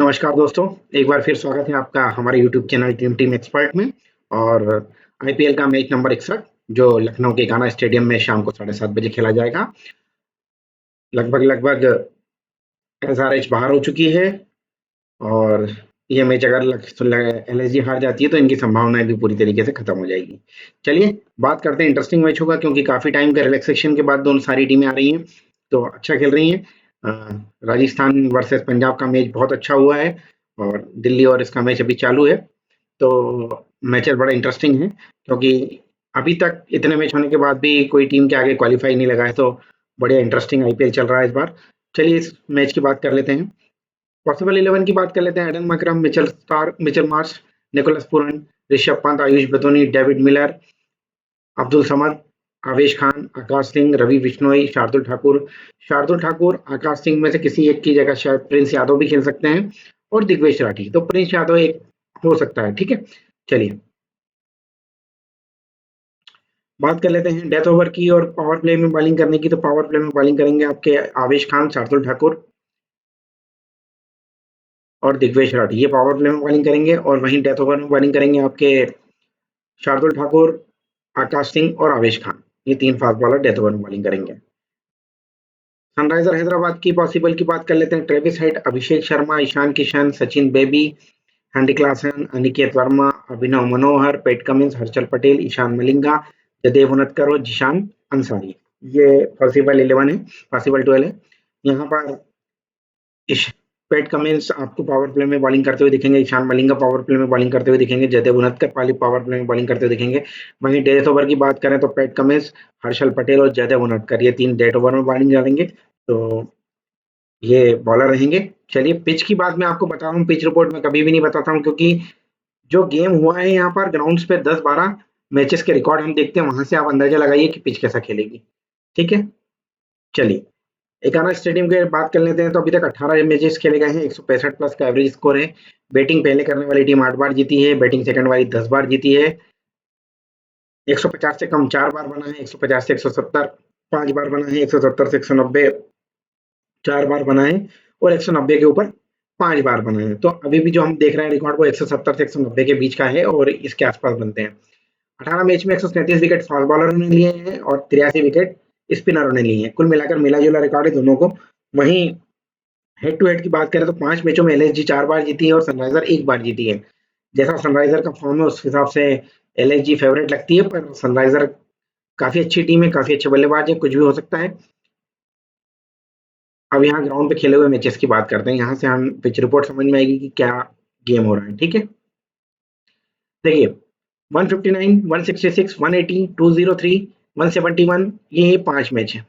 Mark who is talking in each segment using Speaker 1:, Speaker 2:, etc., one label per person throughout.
Speaker 1: नमस्कार दोस्तों, एक बार फिर स्वागत है आपका हमारे YouTube channel dream team expert में। और आईपीएल का मैच नंबर 61 जो लखनऊ के गाना स्टेडियम में शाम को 7:30 बजे खेला जाएगा। लगभग एसआरएच बाहर हो चुकी है और ये मैच अगर एलएसजी हार जाती है तो इनकी संभावनाएं भी पूरी तरीके से खत्म हो जाएगी। चलिए बात करते हैं, इंटरेस्टिंग मैच होगा क्योंकि काफी टाइम के रिलैक्सेशन के बाद दोनों सारी टीमें आ रही हैं तो अच्छा खेल रही हैं। राजस्थान वर्सेस पंजाब का मैच बहुत अच्छा हुआ है और दिल्ली और इसका मैच अभी चालू है। तो मैचेस बड़ा इंटरेस्टिंग है क्योंकि अभी तक इतने मैच होने के बाद भी कोई टीम के आगे क्वालिफाई नहीं लगा है, तो बढ़िया इंटरेस्टिंग आईपीएल चल रहा है इस बार। चलिए इस मैच की बात कर लेते हैं। पॉसिबल 11 की बात कर लेते हैं। Aiden Markram, Mitchell Starc, Mitchell Marsh, Nicholas Pooran, Rishabh Pant, Ayush Badoni, David Miller, Abdul Samad, Avesh Khan, Akash Singh, Ravi Bishnoi, Shardul Thakur Akash Singh में से किसी एक की जगह शायद प्रिंस यादव भी खेल सकते हैं और दिग्वेश राठी। तो प्रिंस यादव एक हो सकता है, ठीक है। चलिए बात कर लेते हैं डेथ ओवर की और पावर प्ले में बॉलिंग करने की। तो पावर प्ले में बॉलिंग करेंगे आपके आवेश खान, शार्दुल ठाकुर और दिग्वेश राठी, ये पावर प्ले में बॉलिंग करेंगे। और वहीं डेथ ओवर में बॉलिंग करेंगे आपके शार्दुल ठाकुर, आकाश सिंह और आवेश खान। ये तीन फास्ट बॉलर डेथ ओवर में बॉलिंग करेंगे। सनराइजर हैदराबाद की पॉसिबल की बात कर लेते हैं। ट्रेविस हेड, अभिषेक शर्मा, ईशान किशन, सचिन बेबी, हैंडी Klaasen, Aniket Verma, Abhinav Manohar, Pat Cummins, Harshal Patel, Eshan Malinga, Jaydev Unadkat और जिशान अंसारी। ये पॉसिबल 11 है, पॉसिबल 12 है। यहाँ पर पैट कमिंस आपको पावर प्ले में बॉलिंग करते हुए दिखेंगे, ईशान मलिंगा पावर प्ले में बॉलिंग करते हुए दिखेंगे, जयदेव उनतकर पावर प्ले में बॉलिंग करते हुए दिखेंगे। वहीं डेथ ओवर की बात करें तो पैट कमिंस, हर्षल पटेल और जयदेव उनतकर, ये तीन डेथ ओवर में बॉलिंग करेंगे। तो ये बॉलर रहेंगे। चलिए पिच की बात मैं आपको बता रहा हूँ, पिच रिपोर्ट में कभी भी नहीं बताता हूँ क्योंकि जो गेम हुआ है यहाँ पर ग्राउंड्स पे 10-12 मैचेस के रिकॉर्ड हम देखते हैं, वहां से आप अंदाजा लगाइए कि पिच कैसा खेलेगी, ठीक है। चलिए एकाना स्टेडियम की बात कर लेते हैं। तो अभी तक 18 मैचेस खेले गए हैं, 165 प्लस का एवरेज स्कोर है। बैटिंग पहले करने वाली टीम 8 बार जीती है, बैटिंग सेकंड वाली 10 बार जीती है। 150 से कम 4 बार बना है, 150 से 170 5 बार बना है, 170 से 190 4 बार बना है और 190 के ऊपर 5 बार बना है। तो अभी भी जो हम देख रहे हैं रिकॉर्ड वो 170 से 190 के बीच का है और इसके आसपास बनते हैं। 18 मैच में 137 विकेट फास्ट बॉलरों ने लिए हैं और 83 विकेट स्पिनरों ने लिए हैं। कुल मिलाकर मिला जुला रिकॉर्ड है दोनों को। वहीं हेड टू हेड की बात करें तो 5 मैचों में एलएसजी 4 बार जीती है और सनराइजर 1 बार जीती है। जैसा सनराइजर का फॉर्म है उस हिसाब से एलएसजी फेवरेट लगती है, पर सनराइजर काफी अच्छी टीम है, काफी अच्छे बल्लेबाज है, कुछ भी हो सकता है। अब यहाँ ग्राउंड पे खेले हुए मैचेस की बात करते हैं, यहाँ से हम पिच रिपोर्ट समझ में आएगी कि क्या गेम हो रहा है, ठीक है। देखिए 159, 166, 180, 203, 171, ये 5 मैच है।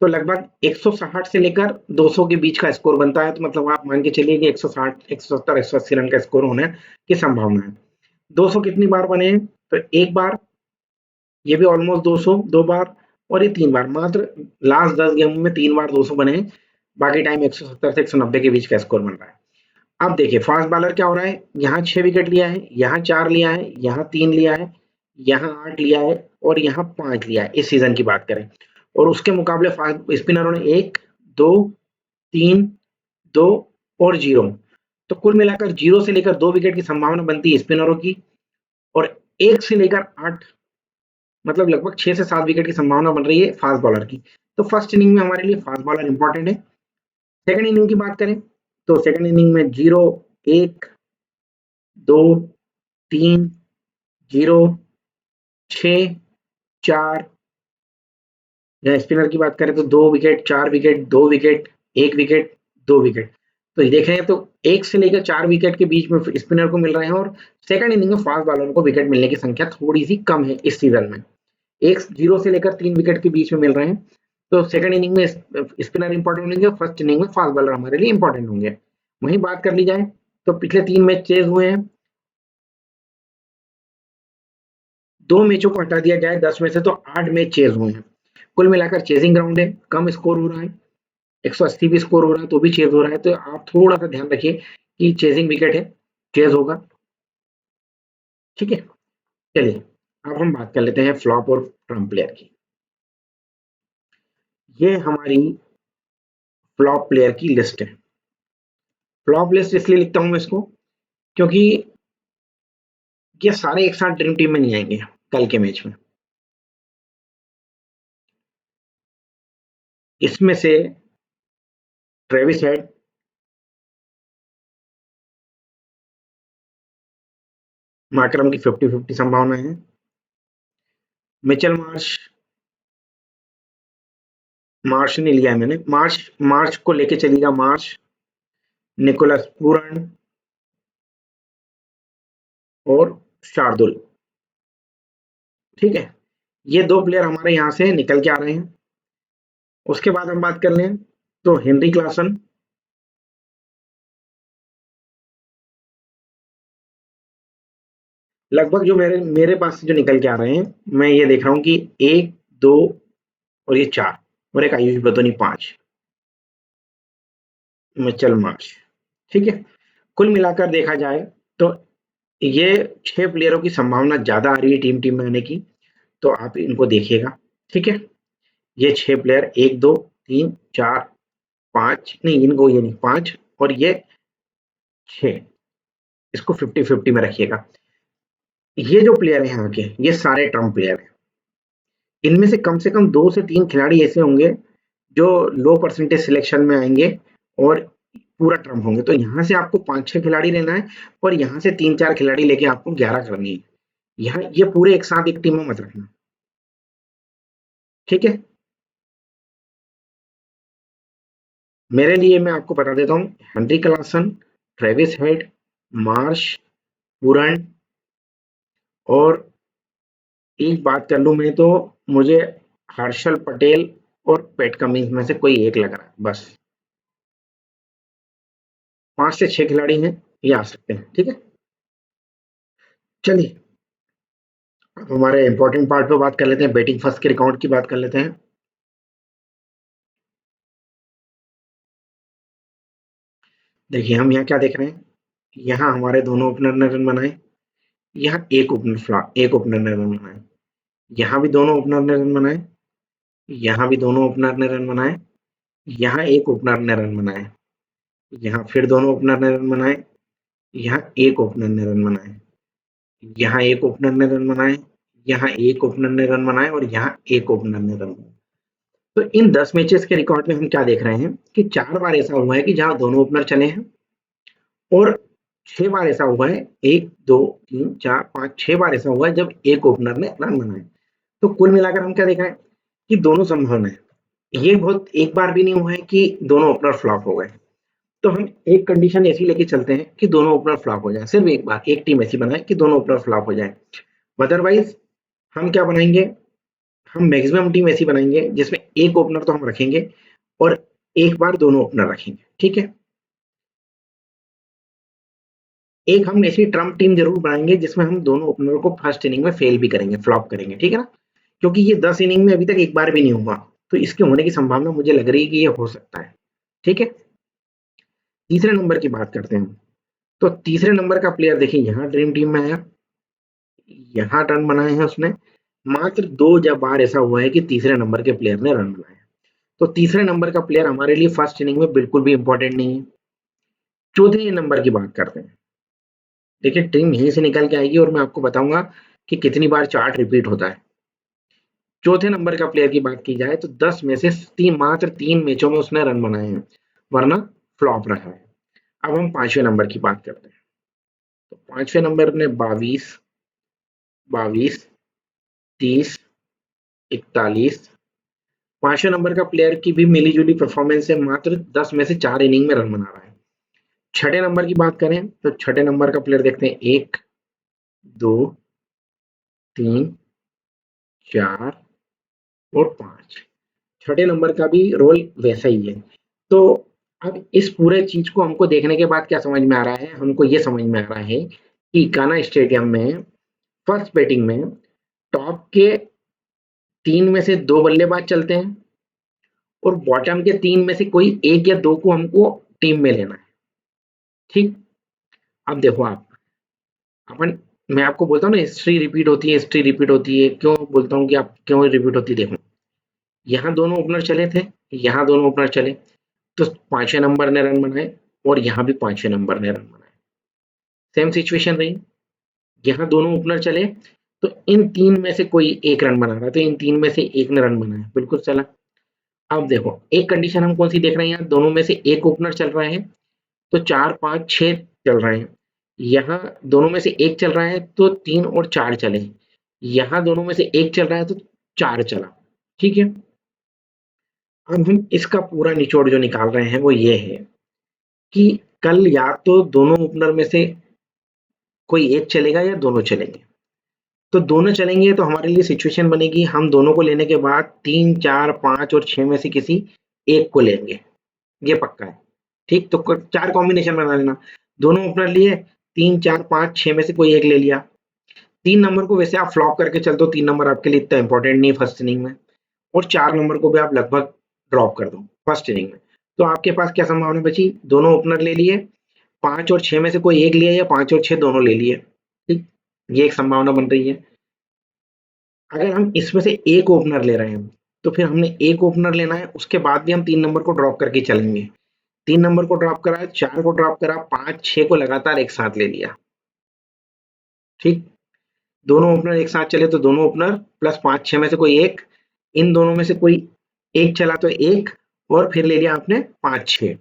Speaker 1: तो लगभग 160 से लेकर 200 के बीच का स्कोर बनता है। तो मतलब आप मान के चलिए कि 160, 170, 180 रन का स्कोर होने की संभावना है। 200 कितनी बार बने हैं? तो एक बार, ये भी ऑलमोस्ट 200 दो बार और ये 3 बार। मात्र लास्ट 10 गेमों में 3 बार 200 बने हैं, बाकी टाइम 170 से 190 के बीच का स्कोर बन रहा है। अब देखिए फास्ट बॉलर क्या हो रहा है, यहाँ 6 विकेट लिया है, यहाँ 4 लिया है, यहाँ 3 लिया है, यहाँ 8 लिया है और यहाँ 5 लिया है इस सीजन की बात करें। और उसके मुकाबले फास्ट स्पिनरों ने 1, 2, 3, 2 और 0। तो कुल मिलाकर 0 से लेकर 2 विकेट की संभावना बनती है स्पिनरों की और 1 से लेकर 8, मतलब लगभग 6 से 7 विकेट की संभावना बन रही है फास्ट बॉलर की। तो फर्स्ट इनिंग में हमारे लिए फास्ट बॉलर इंपॉर्टेंट है। सेकंड इनिंग की बात करें तो सेकंड इनिंग में 0, 1, 2, 3, 0, 6, 4, या स्पिनर की बात करें तो 2 wicket, 4 wicket, 2 wicket, 1 wicket, 2 wicket. तो ये देखें तो 1 से लेकर 4 विकेट के बीच में स्पिनर को मिल रहे हैं और सेकंड इनिंग में फास्ट बॉलर को विकेट मिलने की संख्या थोड़ी सी कम है इस सीजन में। 1 0 से लेकर 3 विकेट के बीच में मिल रहे हैं। तो सेकंड इनिंग में स्पिनर इंपॉर्टेंट होंगे, फर्स्ट इनिंग में फास्ट बॉलर हमारे लिए इंपॉर्टेंट होंगे। वहीं बात कर ली जाए तो पिछले 3 मैच चेज हुए हैं। 2 मैचों को हटा दिया जाए 10 में से तो 8 मैच चेज हुए हैं। कुल मिलाकर चेजिंग ग्राउंड है, कम स्कोर हो रहा है, 180 भी स्कोर हो रहा है तो भी चेज हो रहा है। तो आप थोड़ा सा ध्यान रखिए कि चेजिंग विकेट है, चेज होगा, ठीक है। चलिए अब हम बात कर लेते हैं फ्लॉप और ट्रम्प प्लेयर की। ये हमारी फ्लॉप प्लेयर की लिस्ट है। फ्लॉप लिस्ट इसलिए लिखता हूं मैं इसको, क्योंकि ये सारे एक साथ ड्रीम टीम में नहीं आएंगे कल के मैच में। इसमें से ट्रेविस हेड, मार्करम की 50-50 संभावना है। मिचेल मार्श, मार्श ने लिया है मैंने, मार्श मार्च को लेके चलेगा, मार्श, निकोलस पूरन और शार्दुल। ठीक है, ये दो प्लेयर हमारे यहाँ से निकल के आ रहे हैं। उसके बाद हम बात कर लें तो हेनरी क्लासन, लगभग जो मेरे मेरे पास से जो निकल के आ रहे हैं, मैं ये देख रहा हूँ कि 1, 2 और ये 4 और एक आयुष बतौनी 5, मिचेल मार्श। ठीक है, कुल मिलाकर देखा जाए तो ये 6 प्लेयरों की संभावना ज्यादा आ रही है टीम टीम में आने की, तो आप इनको देखिएगा। ठीक है, ये 6 प्लेयर 1, 2, 3, 4, 5 नहीं, इनको ये नहीं 5 और ये 6, इसको 50-50 में रखिएगा। ये जो प्लेयर है यहाँ के, ये सारे ट्रम्प प्लेयर हैं। इनमें से कम 2 से 3 खिलाड़ी ऐसे होंगे जो लो परसेंटेज सिलेक्शन में आएंगे और पूरा ट्रम्प होंगे। तो यहाँ से आपको 5-6 खिलाड़ी लेना है और यहाँ से 3-4 खिलाड़ी लेके आपको 11 करनी है। यहाँ ये पूरे एक साथ एक टीम में मत रखना। ठीक है, मेरे लिए मैं आपको बता देता हूँ, Henry Klaasen, Travis Head, Marsh, Pooran और एक बात कर लूं मैं तो मुझे हर्षल पटेल और पैट कमिंस में से कोई एक लग रहा है बस। 5 से 6 खिलाड़ी हैं, ये आ सकते हैं। ठीक है, चलिए अब हमारे इंपॉर्टेंट पार्ट पे बात कर लेते हैं, बैटिंग फर्स्ट के रिकॉर्ड की बात कर लेते हैं। देखिए हम यहाँ क्या देख रहे हैं, यहाँ हमारे दोनों ओपनर ने रन बनाए, यहाँ एक ओपनर ने रन बनाए, यहाँ भी दोनों ओपनर ने रन बनाए, यहाँ भी दोनों ओपनर ने रन बनाए, यहाँ एक ओपनर ने रन बनाए, यहाँ फिर दोनों ओपनर ने रन बनाए, यहाँ एक ओपनर ने रन बनाए, यहाँ एक ओपनर ने रन बनाए, यहाँ एक ओपनर ने रन बनाए और यहाँ एक ओपनर ने रन बनाए। तो इन 10 मैचेस के रिकॉर्ड में हम क्या देख रहे हैं कि 4 बार ऐसा हुआ है कि जहां दोनों ओपनर चले हैं और 6 बार ऐसा हुआ है, 1, 2, 3, 4, 5, 6 बार ऐसा हुआ है जब एक ओपनर ने रन बनाए। तो कुल मिलाकर हम क्या देख रहे हैं कि दोनों संभावना है। ये बहुत एक बार भी नहीं हुआ है कि दोनों ओपनर फ्लॉप हो गए। तो हम एक कंडीशन ऐसी लेके चलते हैं कि दोनों ओपनर फ्लॉप हो जाए, सिर्फ एक बार एक टीम ऐसी बनाए कि दोनों ओपनर फ्लॉप हो जाए। अदरवाइज हम क्या बनाएंगे, हम मैक्सिमम टीम ऐसी बनाएंगे जिसमें एक ओपनर तो हम रखेंगे और एक बार दोनों ओपनर रखेंगे। ठीक है, एक हम ऐसी ट्रम्प टीम जरूर बनाएंगे जिसमें हम दोनों ओपनर को फर्स्ट इनिंग में फेल भी करेंगे, फ्लॉप करेंगे। ठीक है ना, क्योंकि ये 10 इनिंग में अभी तक एक बार भी नहीं हुआ, तो इसके होने की संभावना मुझे लग रही है कि ये हो सकता है। ठीक है, तीसरे नंबर की बात करते हैं। तो तीसरे नंबर का प्लेयर देखिए यहाँ ड्रीम टीम में आया, यहाँ रन बनाए हैं उसने, मात्र 2 बार ऐसा हुआ है कि तीसरे नंबर के प्लेयर ने रन बनाए। तो तीसरे नंबर का प्लेयर हमारे लिए फर्स्ट इनिंग में बिल्कुल भी इंपॉर्टेंट नहीं है। चौथे नंबर की बात करते हैं। देखिए टीम यहीं से निकल के आएगी और मैं आपको बताऊंगा कि कितनी बार चार्ट रिपीट होता है। चौथे नंबर का प्लेयर की बात की जाए तो 10 में से मात्र 3 मैचों में उसने रन बनाए हैं, वरना फ्लॉप रहा है। अब हम पांचवें नंबर की बात करते हैं। तो पांचवें नंबर ने 22, 22, 30, 41, पांचवें नंबर का प्लेयर की भी मिली-जुली परफॉर्मेंस है, मात्र 10 में से 4 इनिंग में रन बना रहा है। छठे नंबर की बात करें तो छठे नंबर का प्लेयर देखते हैं, 1, 2, 3, 4 और 5। छठे नंबर का भी रोल वैसा ही है। तो अब इस पूरे चीज को हमको देखने के बाद क्या समझ में आ रहा है, हमको ये समझ में आ रहा है कि इकाना स्टेडियम में फर्स्ट बैटिंग में टॉप के 3 में से 2 बल्लेबाज चलते हैं और बॉटम के 3 में से कोई 1 या 2 को हमको टीम में लेना है। ठीक, अब देखो आप, अपन, मैं आपको बोलता हूँ ना हिस्ट्री रिपीट होती है, हिस्ट्री रिपीट होती है, क्यों बोलता हूँ कि आप क्यों रिपीट होती है, देखो यहाँ दोनों ओपनर चले थे, यहाँ दोनों ओपनर चले, तो पांचवें नंबर ने रन बनाए और यहाँ भी 5वें नंबर ने रन बनाए। सेम सिचुएशन रही, यहाँ दोनों ओपनर चले तो इन तीन में से कोई एक रन बना रहा है, तो इन तीन में से एक ने रन बनाया, बिल्कुल चला। अब देखो एक कंडीशन हम कौन सी देख रहे हैं, यहाँ दोनों में से एक ओपनर चल रहा है तो 4 5 6 चल रहे हैं। यहाँ दोनों में से एक चल रहा है तो 3 और 4 चले। यहाँ दोनों में से एक चल रहा है तो 4 चला। ठीक है, अब हम इसका पूरा निचोड़ जो निकाल रहे हैं वो ये है कि कल या तो दोनों ओपनर में से कोई एक चलेगा या दोनों चलेंगे। तो दोनों चलेंगे तो हमारे लिए सिचुएशन बनेगी, हम दोनों को लेने के बाद 3 4 5 और 6 में से किसी एक को लेंगे, ये पक्का है। ठीक, तो 4 कॉम्बिनेशन बना लेना, दोनों ओपनर लिए, 3 4 5 6 में से कोई एक ले लिया। 3 नंबर को वैसे आप फ्लॉप करके चल दो, 3 नंबर आपके लिए इतना इंपॉर्टेंट नहीं है फर्स्ट इनिंग में, और 4 नंबर को भी आप लगभग ड्रॉप कर दो फर्स्ट इनिंग में। तो आपके पास क्या संभावना बची, दोनों ओपनर ले लिए, 5 और 6 में से कोई एक लिया या 5 और 6 दोनों ले लिए। ठीक, ये एक संभावना बन रही है। अगर हम इसमें से एक ओपनर ले रहे हैं तो फिर हमने एक ओपनर लेना है, उसके बाद भी हम 3 नंबर को ड्रॉप करके चलेंगे। 3 नंबर को ड्रॉप करा, 4 को ड्रॉप करा, 5 6 को लगातार एक साथ ले लिया। ठीक, दोनों ओपनर एक साथ चले तो दोनों ओपनर प्लस 5 6 में से कोई एक, इन दोनों में से कोई एक चला तो एक, और फिर ले लिया आपने 5 6।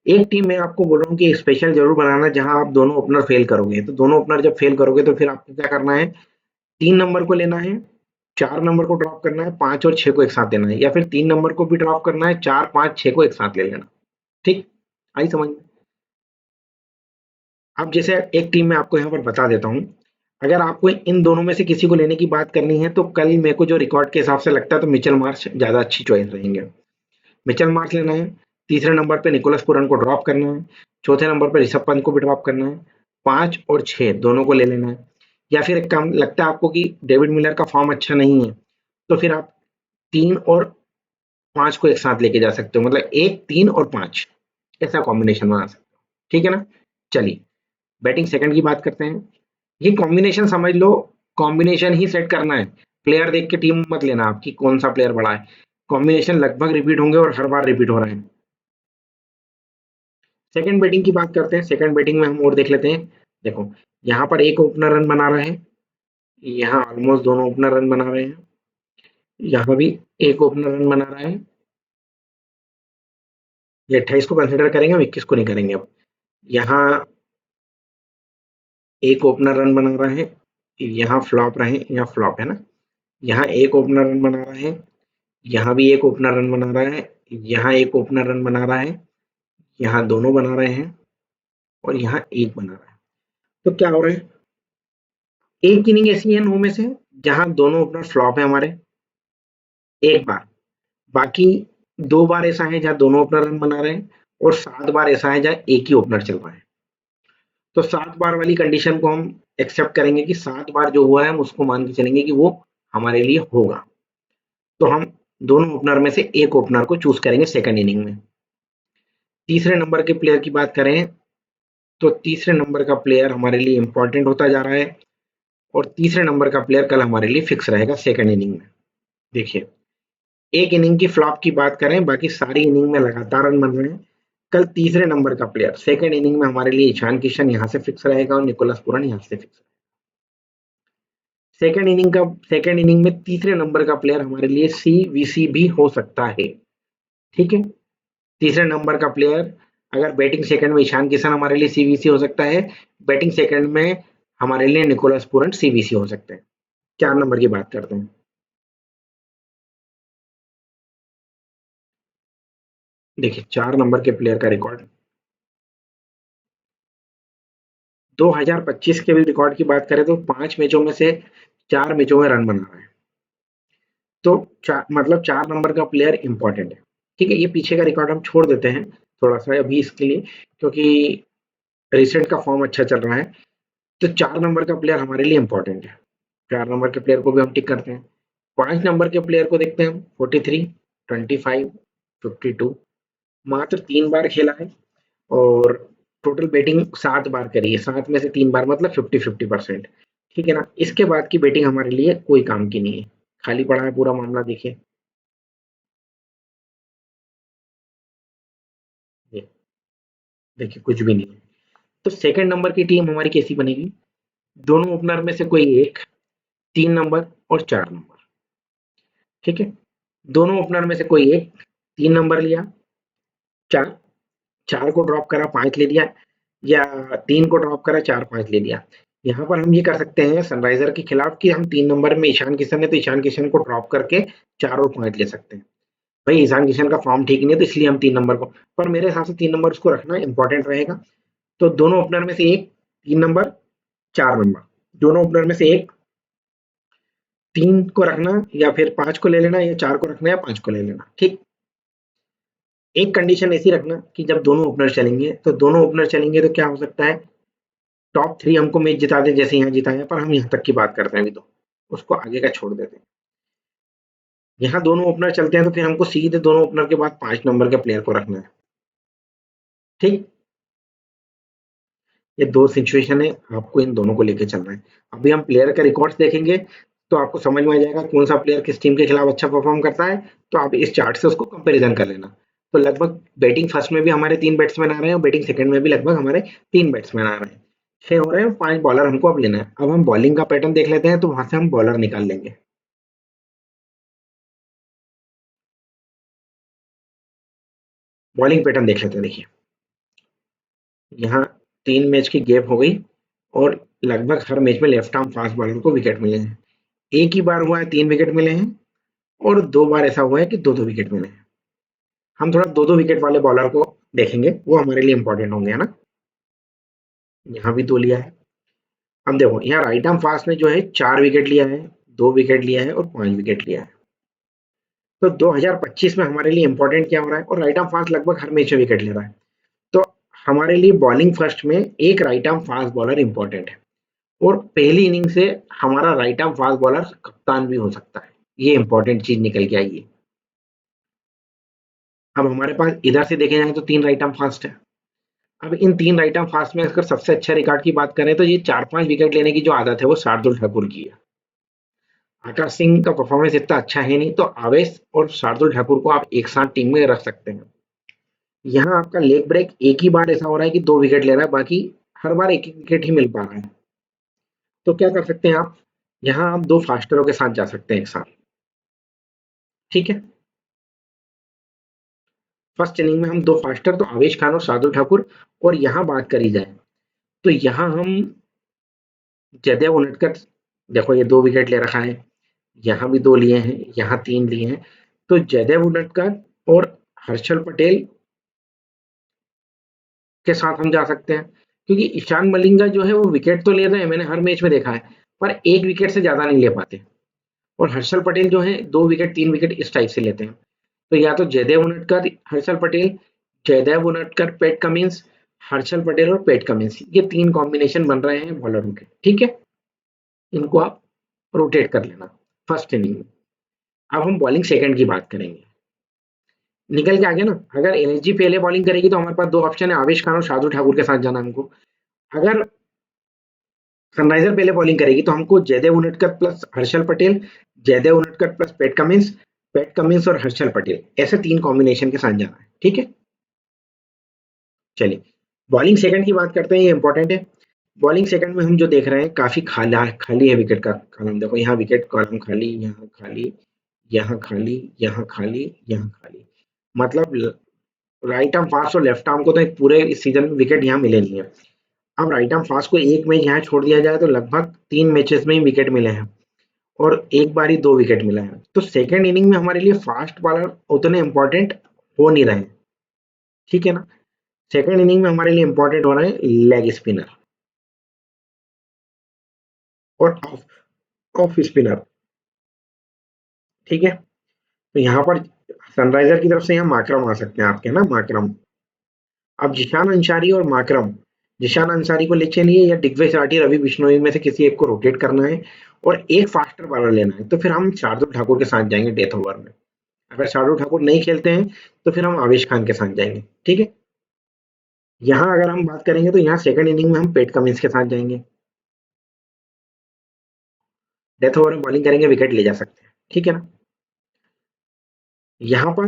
Speaker 1: एक टीम में आपको बोल रहा हूँ कि स्पेशल जरूर बनाना जहां आप दोनों ओपनर फेल करोगे, तो दोनों ओपनर जब फेल करोगे तो फिर आपको क्या करना है, 3 नंबर को लेना है, 4 नंबर को ड्रॉप करना है, 5 और 6 को एक साथ देना है, या फिर 3 नंबर को भी ड्रॉप करना है, 4 5 6 को एक साथ ले लेना। ठीक, आई समझ में। अब जैसे एक टीम में आपको यहाँ पर बता देता हूँ, अगर आपको इन दोनों में से किसी को लेने की बात करनी है तो कल मेरे को जो रिकॉर्ड के हिसाब से लगता है तो मिचेल मार्श ज्यादा अच्छी चॉइस रहेंगे। मिचेल मार्श लेना है, तीसरे नंबर पे निकोलस पूरन को ड्रॉप करना है, चौथे नंबर पे ऋषभ पंत को भी ड्रॉप करना है, 5 और 6 दोनों को ले लेना है। या फिर एक काम लगता है आपको कि डेविड मिलर का फॉर्म अच्छा नहीं है, तो फिर आप 3 और 5 को एक साथ लेके जा सकते हो, मतलब 1 3 और 5 ऐसा कॉम्बिनेशन बना सकते हो। ठीक है ना। चलिए बैटिंग सेकंड की बात करते हैं। ये कॉम्बिनेशन समझ लो, कॉम्बिनेशन ही सेट करना है, प्लेयर देख के टीम मत लेना आपकी कौन सा प्लेयर बड़ा है। कॉम्बिनेशन लगभग रिपीट होंगे और हर बार रिपीट हो रहे हैं। सेकंड बैटिंग की बात करते हैं, सेकंड बैटिंग में हम और देख लेते हैं। देखो यहाँ पर एक ओपनर रन बना रहे हैं, यहाँ ऑलमोस्ट दोनों ओपनर रन बना रहे हैं, यहाँ भी एक ओपनर रन बना रहा है। ये 28 को कंसिडर करेंगे, हम 21 को नहीं करेंगे। अब यहाँ एक ओपनर रन बना रहा है, यहाँ फ्लॉप रहे, यहाँ फ्लॉप है ना, यहाँ एक ओपनर रन बना रहा है, यहाँ भी एक ओपनर रन बना रहा है, यहाँ एक ओपनर रन बना रहा है, यहाँ दोनों बना रहे हैं, और यहाँ एक बना रहा है। तो क्या हो रहा है, एक इनिंग ऐसी है 9 में से जहां दोनों ओपनर फ्लॉप है हमारे, एक बार, बाकी 2 बार ऐसा है जहां दोनों ओपनर रन बना रहे हैं, और 7 बार ऐसा है जहां एक ही ओपनर चल रहा है। तो 7 बार वाली कंडीशन को हम एक्सेप्ट करेंगे कि 7 बार जो हुआ है हम उसको मान के चलेंगे कि वो हमारे लिए होगा। तो हम दोनों ओपनर में से एक ओपनर को चूज करेंगे सेकंड इनिंग में। तीसरे नंबर के प्लेयर की बात करें तो तीसरे नंबर का प्लेयर हमारे लिए इंपॉर्टेंट होता जा रहा है, और तीसरे नंबर का प्लेयर कल हमारे लिए फिक्स रहेगा सेकंड इनिंग में। देखिए एक इनिंग की फ्लॉप की बात करें, बाकी सारी इनिंग में लगातार रन बन रहे हैं। कल तीसरे नंबर का प्लेयर सेकंड इनिंग में हमारे लिए ईशान किशन यहाँ से फिक्स रहेगा और निकोलस पूरन यहाँ से फिक्स। सेकंड इनिंग में तीसरे नंबर का प्लेयर हमारे लिए सीवीसी भी हो सकता है। ठीक है, तीसरे नंबर का प्लेयर अगर बैटिंग सेकंड में ईशान किशन हमारे लिए सीवीसी हो सकता है, बैटिंग सेकंड में हमारे लिए निकोलस पूरन सीवीसी हो सकते हैं। 4 नंबर की बात करते हैं। देखिए 4 नंबर के प्लेयर का रिकॉर्ड 2025 के भी रिकॉर्ड की बात करें तो 5 मैचों में से 4 मैचों में रन बना रहा है। तो मतलब 4 नंबर का प्लेयर इंपॉर्टेंट है। ठीक है, ये पीछे का रिकॉर्ड हम छोड़ देते हैं थोड़ा सा अभी इसके लिए, क्योंकि रिसेंट का फॉर्म अच्छा चल रहा है। तो 4 नंबर का प्लेयर हमारे लिए इंपॉर्टेंट है, 4 नंबर के प्लेयर को भी हम टिक करते हैं। 5 नंबर के प्लेयर को देखते हैं हम, 43 25 52, मात्र 3 बार खेला है, और टोटल बैटिंग 7 बार करी है, 7 में से 3 बार मतलब 50-50%। ठीक है ना, इसके बाद की बैटिंग हमारे लिए कोई काम की नहीं है, खाली पड़ा है पूरा मामला। देखिए ये देखिए कुछ भी नहीं है। तो सेकंड नंबर की टीम हमारी कैसी बनेगी? दोनों ओपनर में से कोई एक, 3 नंबर और 4 नंबर, ठीक है? दोनों ओपनर में से कोई एक 3 नंबर लिया, 4 4 को ड्रॉप करा 5 ले लिया, या 3 को ड्रॉप करा 4 5 ले लिया। यहाँ पर हम ये कर सकते हैं सनराइजर के खिलाफ कि हम 3 नंबर में ईशान किशन है तो ईशान किशन को ड्रॉप करके 4 और 5 ले सकते हैं। भाई ईशान किशन का फॉर्म ठीक नहीं है तो इसलिए हम 3 नंबर को, पर मेरे हिसाब से 3 नंबर उसको रखना इंपॉर्टेंट रहेगा। तो दोनों ओपनर में से एक 3 नंबर 4 नंबर, दोनों ओपनर में से एक 3 को रखना या फिर 5 को ले लेना, या 4 को रखना या 5 को ले लेना, ठीक। एक कंडीशन ऐसी रखना कि जब दोनों ओपनर चलेंगे तो दोनों ओपनर चलेंगे तो क्या हो सकता है, टॉप 3 हमको मैच जिता दे जैसे यहाँ जिताया, पर हम यहाँ तक की बात करते हैं अभी तो, उसको आगे का छोड़ देते हैं। यहाँ दोनों ओपनर चलते हैं तो फिर हमको सीधे दोनों ओपनर के बाद 5 नंबर के प्लेयर को रखना है, ठीक। ये 2 सिचुएशन है, आपको इन दोनों को लेके चलना है। अभी हम प्लेयर के रिकॉर्ड्स देखेंगे तो आपको समझ में आ जाएगा कौन सा प्लेयर किस टीम के खिलाफ अच्छा परफॉर्म करता है, तो आप इस चार्ट से उसको कंपैरिजन कर लेना। तो लगभग बैटिंग फर्स्ट में भी हमारे 3 बैट्समैन आ रहे हैं और बैटिंग सेकंड में भी लगभग हमारे 3 बैट्समैन आ रहे हैं। 6 हो रहे हैं, 5 बॉलर हमको अब लेना है। अब हम बॉलिंग का पैटर्न देख लेते हैं तो वहां से हम बॉलर निकाल लेंगे। बॉलिंग पैटर्न देख लेते हैं, देखिए। यहाँ 3 मैच की गैप हो गई और लगभग हर मैच में लेफ्ट आर्म फास्ट बॉलर को विकेट मिले हैं। एक ही बार हुआ है 3 विकेट मिले हैं और 2 बार ऐसा हुआ है कि 2-2 विकेट मिले हैं। हम थोड़ा 2-2 विकेट वाले बॉलर को देखेंगे, वो हमारे लिए इंपॉर्टेंट होंगे, है ना? यहाँ भी 2 लिया है। अब देखो यहाँ राइट आर्म फास्ट ने जो है 4 विकेट लिया है, 2 विकेट लिया है और 5 विकेट लिया है। तो 2025 में हमारे लिए इंपॉर्टेंट क्या हो रहा है, और राइट आर्म फास्ट लगभग हर मैच में विकेट ले रहा है। तो हमारे लिए बॉलिंग फर्स्ट में एक right arm fast bowler important है, और पहली इनिंग से हमारा राइट आर्म फास्ट बॉलर कप्तान भी हो सकता है। ये इंपॉर्टेंट चीज निकल के आई है। अब हमारे पास इधर से देखे जाए तो 3 राइट आर्म फास्ट है। अब इन 3 राइट आर्म फास्ट में अगर सबसे अच्छे रिकॉर्ड की बात करें तो ये 4-5 विकेट लेने की जो आदत है वो शार्दुल ठाकुर की है। आकाश सिंह का परफॉर्मेंस इतना अच्छा है नहीं, तो आवेश और शार्दुल ठाकुर को आप एक साथ टीम में रख सकते हैं। यहाँ आपका लेग ब्रेक एक ही बार ऐसा हो रहा है कि 2 विकेट ले रहा है, बाकी हर बार एक एक विकेट ही मिल पा रहा है। तो क्या कर सकते हैं आप, यहाँ आप 2 फास्टरों के साथ जा सकते हैं एक साथ, ठीक है। फर्स्ट इनिंग में हम 2 फास्टर तो आवेश खान और शार्दुल ठाकुर, और यहाँ बात करी जाए तो यहाँ हम जयदेव उनटकर, देखो ये 2 विकेट ले रखा है, यहाँ भी 2 लिए हैं, यहाँ 3 लिए हैं। तो जयदेव उनटकर और हर्षल पटेल के साथ हम जा सकते हैं, क्योंकि ईशान मलिंगा जो है वो विकेट तो ले रहे हैं, मैंने हर मैच में देखा है, पर 1 विकेट से ज़्यादा नहीं ले पाते। और हर्षल पटेल जो है 2 विकेट 3 विकेट इस टाइप से लेते हैं। तो या तो जयदेव उनटकर हर्षल पटेल, जयदेव उनटकर पैट कमिंस, हर्षल पटेल और पैट कमिंस, ये 3 कॉम्बिनेशन बन रहे हैं बॉलरों के, ठीक है। इनको आप रोटेट कर लेना फर्स्ट इनिंग में। अब हम बॉलिंग सेकंड की बात करेंगे। निकल के आ गया ना, अगर एलएसजी पहले बॉलिंग करेगी तो हमारे पास 2 ऑप्शन है, आवेश खान और शार्दुल ठाकुर के साथ जाना हमको। अगर सनराइजर पहले बॉलिंग करेगी तो हमको Jaydev Unadkat plus Harshal Patel, Jaydev Unadkat plus Pat Cummins और हर्षल पटेल, ऐसे 3 कॉम्बिनेशन के साथ जाना है, ठीक है। चलिए बॉलिंग सेकंड की बात करते हैं, ये इंपॉर्टेंट है। बॉलिंग सेकंड में हम जो देख रहे हैं काफी खाली है विकेट का कॉलम। देखो यहाँ विकेट कॉलम खाली, यहाँ खाली, यहाँ खाली, यहाँ खाली, यहाँ खाली, मतलब राइट आर्म फास्ट और लेफ्ट आर्म को तो एक पूरे इस सीजन में विकेट यहाँ मिले नहीं है। अब राइट आर्म फास्ट को एक मैच यहाँ छोड़ दिया जाए तो लगभग 3 मैचेस में ही विकेट मिले हैं, और एक बार ही 2 विकेट मिला है। तो सेकंड इनिंग में हमारे लिए फास्ट बॉलर उतने इंपॉर्टेंट हो नहीं रहे, ठीक है ना। सेकंड इनिंग में हमारे लिए इंपॉर्टेंट हो रहे हैं लेग स्पिनर और ऑफ स्पिनर, ठीक है। तो यहाँ पर सनराइजर की तरफ से यहाँ माकरम आ सकते हैं आपके, ना माकरम। अब जिशान अंसारी और माकरम, जिशान अंसारी को ले चलिए या दिग्विजय राठी रवि बिश्नोई में से किसी एक को रोटेट करना है और एक फास्टर बॉलर लेना है, तो फिर हम शार्दुल ठाकुर के साथ जाएंगे डेथ ओवर में। अगर शार्दुल ठाकुर नहीं खेलते हैं तो फिर हम आवेश खान के साथ जाएंगे, ठीक है। यहाँ अगर हम बात करेंगे तो यहाँ सेकंड इनिंग में हम पेट कमिंस के साथ जाएंगे, डेथ ओवर में बॉलिंग करेंगे, विकेट ले जा सकते हैं, ठीक है ना। यहाँ पर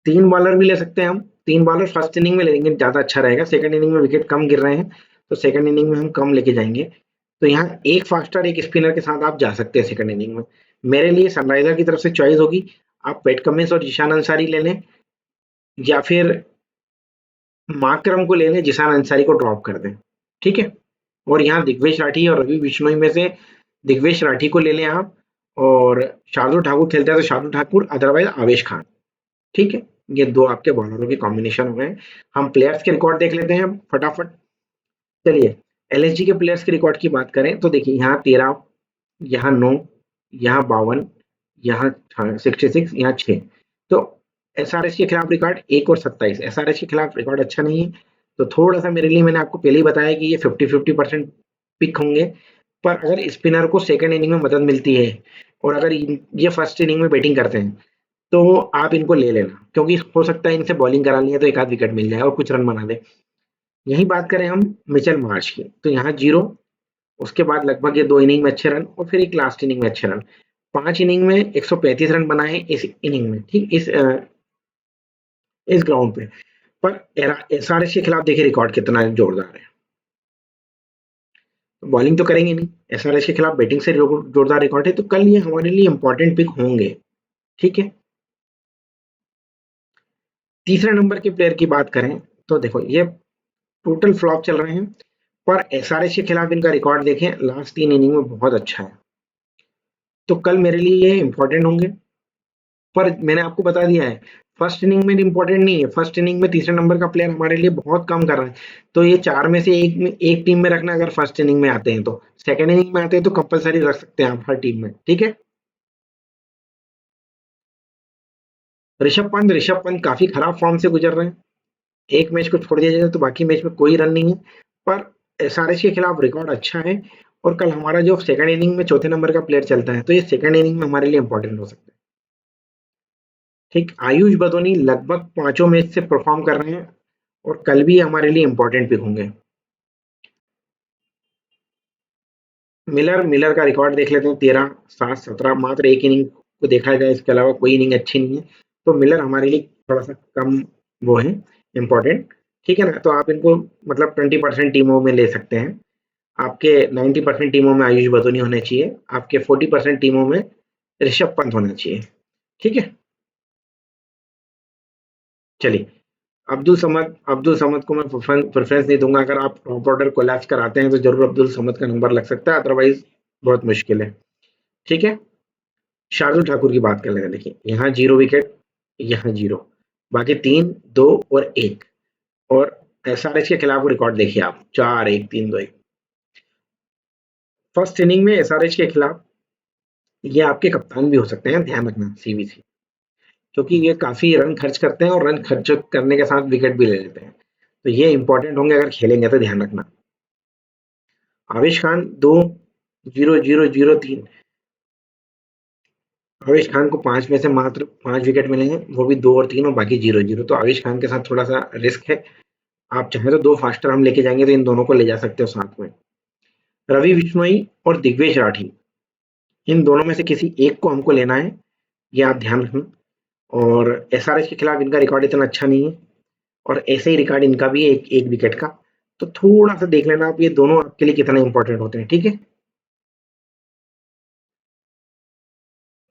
Speaker 1: 3 बॉलर भी ले सकते हैं हम। 3 बॉलर फर्स्ट इनिंग में लेंगे ज़्यादा अच्छा रहेगा। सेकंड इनिंग में विकेट कम गिर रहे हैं, तो सेकंड इनिंग में हम कम लेके जाएंगे। तो यहाँ एक फास्टर एक स्पिनर के साथ आप जा सकते हैं सेकंड इनिंग में। मेरे लिए सनराइजर की तरफ से चॉइस होगी, आप पैट कमिंस और ईशान अंसारी ले लें, या फिर माकरम को ले लें, जिशान अंसारी को ड्रॉप कर दें। ठीक है, और यहाँ दिग्वेश राठी और रवि बिश्नोई में से दिग्वेश राठी को ले लें आप, और शार्दुल ठाकुर खेलते हैं तो शार्दुल ठाकुर, अदरवाइज आवेश खान। ठीक है, ये दो आपके बॉलरों के कॉम्बिनेशन हो गए। हम प्लेयर्स के रिकॉर्ड देख लेते हैं फटाफट। चलिए, एलएसजी के प्लेयर्स के रिकॉर्ड की बात करें तो देखिए, यहाँ 13, यहाँ 9, यहाँ 52, यहाँ 66, यहाँ 6। तो एसआरएच के खिलाफ रिकॉर्ड 1 और 27। एसआरएच के खिलाफ रिकॉर्ड अच्छा नहीं है, तो थोड़ा सा मेरे लिए, मैंने आपको पहले ही बताया कि ये 50-50% पिक होंगे। पर अगर स्पिनर को सेकंड इनिंग में मदद मिलती है, और अगर ये फर्स्ट इनिंग में बैटिंग करते हैं, तो आप इनको ले लेना, क्योंकि हो सकता है इनसे बॉलिंग करा लिया तो एक आध विकेट मिल जाए और कुछ रन बना दे। यही बात करें हम मिचेल मार्श की, तो यहाँ 0, उसके बाद लगभग ये 2 इनिंग में अच्छे रन, और फिर एक लास्ट इनिंग में अच्छे रन। 5 इनिंग में 135 रन बनाए इस इनिंग में, ठीक, इस ग्राउंड पे। पर एसआरएच के खिलाफ देखिए रिकॉर्ड कितना जोरदार है। बॉलिंग तो करेंगे नहीं, एसआरएच के खिलाफ बैटिंग से जोरदार रिकॉर्ड है, तो कल ये हमारे लिए इंपॉर्टेंट पिक होंगे। ठीक है, तीसरे नंबर के प्लेयर की बात करें तो देखो, ये टोटल फ्लॉप चल रहे हैं, पर एसआरएच के खिलाफ इनका रिकॉर्ड देखें, लास्ट 3 इनिंग में बहुत अच्छा है, तो कल मेरे लिए ये इंपॉर्टेंट होंगे। पर मैंने आपको बता दिया है, फर्स्ट इनिंग में इंपॉर्टेंट नहीं है। फर्स्ट इनिंग में तीसरे नंबर का प्लेयर हमारे लिए बहुत कम कर रहा है, तो ये 4 में से एक टीम में रखना। अगर फर्स्ट इनिंग में आते हैं, तो सेकंड इनिंग में आते हैं तो कंपलसरी रख सकते हैं आप हर टीम में। ठीक है, ऋषभ पंत काफी खराब फॉर्म से गुजर रहे हैं। एक मैच को छोड़ दिया जाए तो बाकी मैच में कोई रन नहीं है, पर एसआरएच के खिलाफ रिकॉर्ड अच्छा है। और कल हमारा जो सेकंड इनिंग में चौथे नंबर का प्लेयर चलता है, तो ये सेकंड इनिंग में हमारे लिए इंपॉर्टेंट हो सकता है। ठीक, आयुष बदोनी लगभग पांचों मैच से परफॉर्म कर रहे हैं, और कल भी हमारे लिए इंपॉर्टेंट पिक होंगे। मिलर का रिकॉर्ड देख लेते हैं, 13, 7, 17, मात्र एक इनिंग को देखा जाए, इसके अलावा कोई इनिंग अच्छी नहीं है, तो मिलर हमारे लिए थोड़ा सा कम वो है, इम्पोर्टेंट। ठीक है ना, तो आप इनको मतलब 20% टीमों में ले सकते हैं। आपके 90% टीमों में आयुष बदोनी होने चाहिए, आपके 40% टीमों में ऋषभ पंत होना चाहिए। ठीक है, चलिए, अब्दुल समद को मैं प्रेफरेंस नहीं दूंगा। अगर आप टॉप ऑर्डर कोलैप्स कराते हैं तो जरूर अब्दुल समद का नंबर लग सकता है, अदरवाइज बहुत मुश्किल है। ठीक है, शार्दुल ठाकुर की बात कर लेते हैं। देखिए, यहाँ 0 विकेट, यहाँ 0, बाकी 3, 2 और 1। और एसआरएच के खिलाफ रिकॉर्ड देखिए आप, 4-1, 3-2-1। फर्स्ट इनिंग में एसआरएच के खिलाफ ये आपके कप्तान भी हो सकते हैं, ध्यान रखना, सीवीसी, क्योंकि ये काफी रन खर्च करते हैं, और रन खर्च करने के साथ विकेट भी ले लेते हैं, तो ये इंपॉर्टेंट होंगे अगर खेलेंगे तो, ध्यान रखना। आवेश खान 2, 0-0-0-3। आवेश खान को 5 में से मात्र 5 विकेट मिले हैं, वो भी 2 और 3, और बाकी 0-0। तो आवेश खान के साथ थोड़ा सा रिस्क है। आप चाहें तो 2 फास्टर हम लेके जाएंगे, तो इन दोनों को ले जा सकते हो साथ में। रवि बिश्नोई और दिग्वेश राठी, इन दोनों में से किसी एक को हमको लेना है, ये आप ध्यान रखना। और एसआरएच के खिलाफ इनका रिकॉर्ड इतना अच्छा नहीं है, और ऐसे ही रिकॉर्ड इनका भी है, एक विकेट का। तो थोड़ा सा देख लेना आप, ये दोनों आपके लिए कितना इंपॉर्टेंट होते हैं। ठीक है,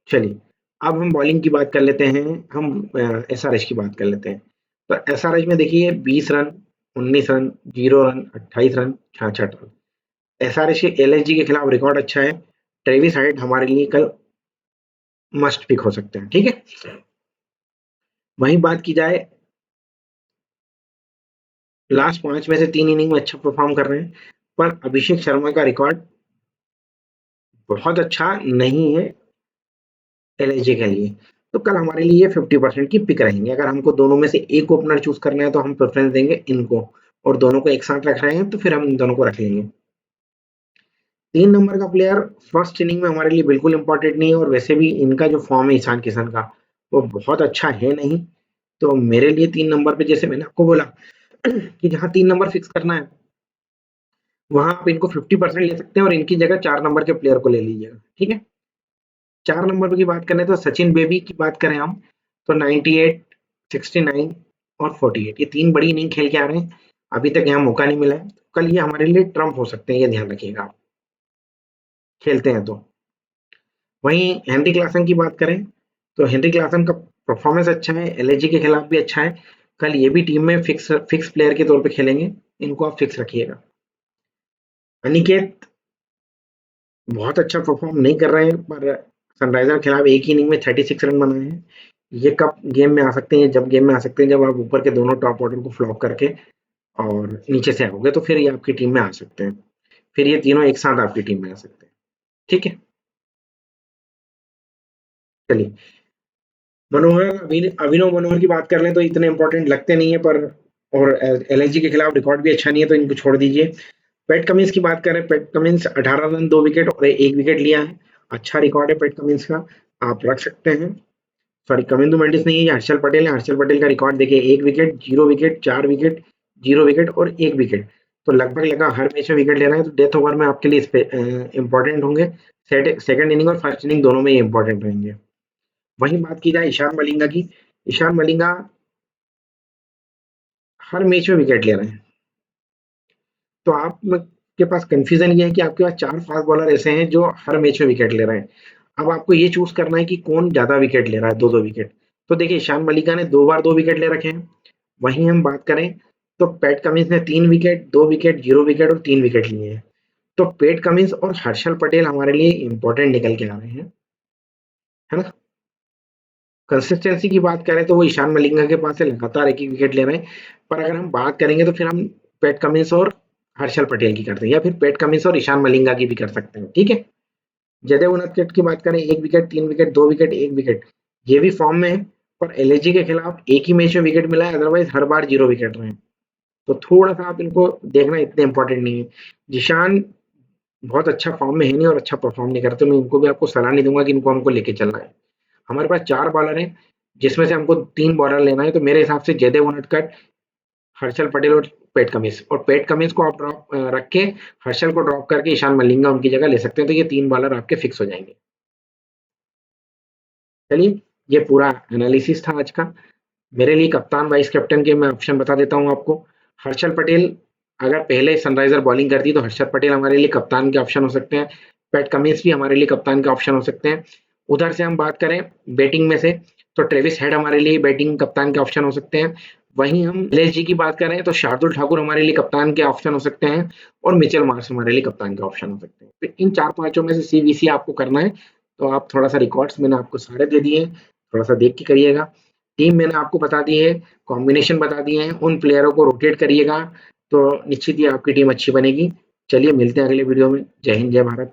Speaker 1: चलिए, अब हम बॉलिंग की बात कर लेते हैं। हम एसआरएच की बात कर लेते हैं। तो एसआरएच में देखिए, 20 run, 19 run, 0 run, 28 run, 66 run. SRH के एलएसजी के खिलाफ रिकॉर्ड अच्छा है। ट्रेविस हेड हमारे लिए कल मस्ट पिक हो सकते हैं। ठीक है, वहीं बात की जाए, लास्ट 5 में से 3 इनिंग में अच्छा परफॉर्म कर रहे हैं, पर अभिषेक शर्मा का रिकॉर्ड बहुत अच्छा नहीं है एलएसजी के लिए। तो कल हमारे लिए 50% की पिक रहेंगे। अगर हमको दोनों में से एक ओपनर चूज करना है, तो हम प्रेफरेंस देंगे इनको, और दोनों को एक साथ रख रहे हैं तो फिर हम इन दोनों को रख लेंगे। 3 नंबर का प्लेयर फर्स्ट इनिंग में हमारे लिए बिल्कुल इंपॉर्टेंट नहीं है, और वैसे भी इनका जो फॉर्म है ईशान किशन का, वो बहुत अच्छा है नहीं। तो मेरे लिए 3 नंबर पे, जैसे मैंने आपको बोला कि जहां 3 नंबर फिक्स करना है, वहां आप इनको 50% ले सकते हैं, और इनकी जगह 4 नंबर के प्लेयर को ले लीजिएगा। ठीक है, 4 नंबर की बात करें तो सचिन बेबी की बात करें हम, तो 98, 69 और 48 ये 3 बड़ी इनिंग खेल के आ रहे हैं। अभी तक यहाँ मौका नहीं मिला है। कल ये हमारे लिए ट्रम्प हो सकते हैं, ये ध्यान रखिएगा आप, खेलते हैं तो। वहीं हेनरी क्लासन की बात करें तो हेनरी क्लासन का परफॉर्मेंस अच्छा है, एलएसजी के खिलाफ भी अच्छा है। कल ये भी टीम में फिक्स प्लेयर के तौर पे खेलेंगे, इनको आप फिक्स रखिएगा। अनिकेत बहुत अच्छा परफॉर्म नहीं कर रहे हैं, पर सनराइजर के खिलाफ एक ही इनिंग में 36 रन बनाए हैं। ये कब गेम में आ सकते हैं, जब गेम में आ सकते हैं जब आप ऊपर के दोनों टॉप ऑर्डर को फ्लॉप करके और नीचे से आओगे, तो फिर ये आपकी टीम में आ सकते हैं। फिर ये तीनों एक साथ आपकी टीम में आ सकते हैं। ठीक है, चलिए। मनोहर, अभिनव मनोहर की बात कर लें तो इतने इंपॉर्टेंट लगते नहीं है, पर और एलएसजी के खिलाफ रिकॉर्ड भी अच्छा नहीं है, तो इनको छोड़ दीजिए। पैट कमिंस की बात करें, पैट कमिंस 18 रन 2 विकेट और 1 विकेट लिया है। अच्छा रिकॉर्ड है पैट कमिंस का, आप रख सकते हैं। सॉरी, कमिंदु मेंडिस नहीं है, ये हर्षल पटेल है। हर्षल पटेल का रिकॉर्ड देखिए, 1 विकेट, 0 विकेट, 4 विकेट, 0 विकेट और 1 विकेट। तो लगभग लगा हर मैच में विकेट ले रहे हैं, तो डेथ ओवर में आपके लिए इंपॉर्टेंट होंगे। सेकंड इनिंग और फर्स्ट इनिंग दोनों में ये इंपॉर्टेंट रहेंगे। वहीं बात की जाए ईशान मलिंगा की, ईशान मलिंगा हर मैच में विकेट ले रहे हैं। तो आप के पास कंफ्यूजन ये है कि आपके पास 4 फास्ट बॉलर ऐसे हैं जो हर मैच में विकेट ले रहे हैं। अब आपको ये चूज करना है कि कौन ज्यादा विकेट ले रहा है, 2-2 विकेट। तो देखिए, ईशान मलिंगा ने 2 बार 2 विकेट ले रखे हैं। वहीं हम बात करें तो पैट कमिंस ने 3 विकेट, 2 विकेट, 0 विकेट और 3 विकेट लिए हैं। तो पैट कमिंस और हर्षल पटेल हमारे लिए इंपॉर्टेंट निकल के आ रहे हैं, है ना। कंसिस्टेंसी की बात करें तो वो ईशान मलिंगा के पास से लगातार एक एक विकेट ले रहे हैं। पर अगर हम बात करेंगे तो फिर हम पैट कमिंस और हर्षल पटेल की करते हैं, या फिर पैट कमिंस और ईशान मलिंगा की भी कर सकते हैं। ठीक है, जडेजा उनतीस की बात करें, 1 विकेट, 3 विकेट, 2 विकेट, 1 विकेट, ये भी फॉर्म में है। पर एलएसजी के खिलाफ एक ही मैच में विकेट मिला है, अदरवाइज हर बार 0 विकेट रहे हैं। तो थोड़ा सा आप इनको देखना इतने इंपॉर्टेंट नहीं है। जिशान बहुत अच्छा फॉर्म में है नहीं और अच्छा परफॉर्म नहीं करते, मैं इनको भी आपको सलाह नहीं दूंगा कि इनको हमको लेके चलना है। हमारे पास 4 बॉलर हैं, जिसमें से हमको 3 बॉलर लेना है। तो मेरे हिसाब से जयदेव उनडकट, हर्षल पटेल और पैट कमिंस, और पैट कमिंस को आप ड्रॉप रख के हर्षल को ड्रॉप करके ईशान मलिंगा उनकी जगह ले सकते हैं। तो ये 3 बॉलर आपके फिक्स हो जाएंगे। चलिए, ये पूरा एनालिसिस था आज का। मेरे लिए कप्तान वाइस कैप्टन के मैं ऑप्शन बता देता हूँ आपको। हर्षल पटेल, अगर पहले सनराइजर बॉलिंग करती तो हर्षल पटेल हमारे लिए कप्तान के ऑप्शन हो सकते हैं। पैट कमिंस भी हमारे लिए कप्तान के ऑप्शन हो सकते हैं। उधर से हम बात करें बैटिंग में से, तो ट्रेविस हेड हमारे लिए बैटिंग कप्तान के ऑप्शन हो सकते हैं। वहीं हम एलएसजी की बात करें तो शार्दुल ठाकुर हमारे लिए कप्तान के ऑप्शन हो सकते हैं, और मिचेल मार्श हमारे लिए कप्तान के ऑप्शन हो सकते हैं। तो इन 4-5 में से सीवीसी आपको करना है। तो आप थोड़ा सा रिकॉर्ड्स मैंने आपको सारे दे दिए, थोड़ा सा देख के करिएगा। टीम मैंने आपको बता दी है, कॉम्बिनेशन बता दिए हैं, उन प्लेयरों को रोटेट करिएगा, तो निश्चित ही आपकी टीम अच्छी बनेगी। चलिए, मिलते हैं अगले वीडियो में। जय हिंद, जय भारत।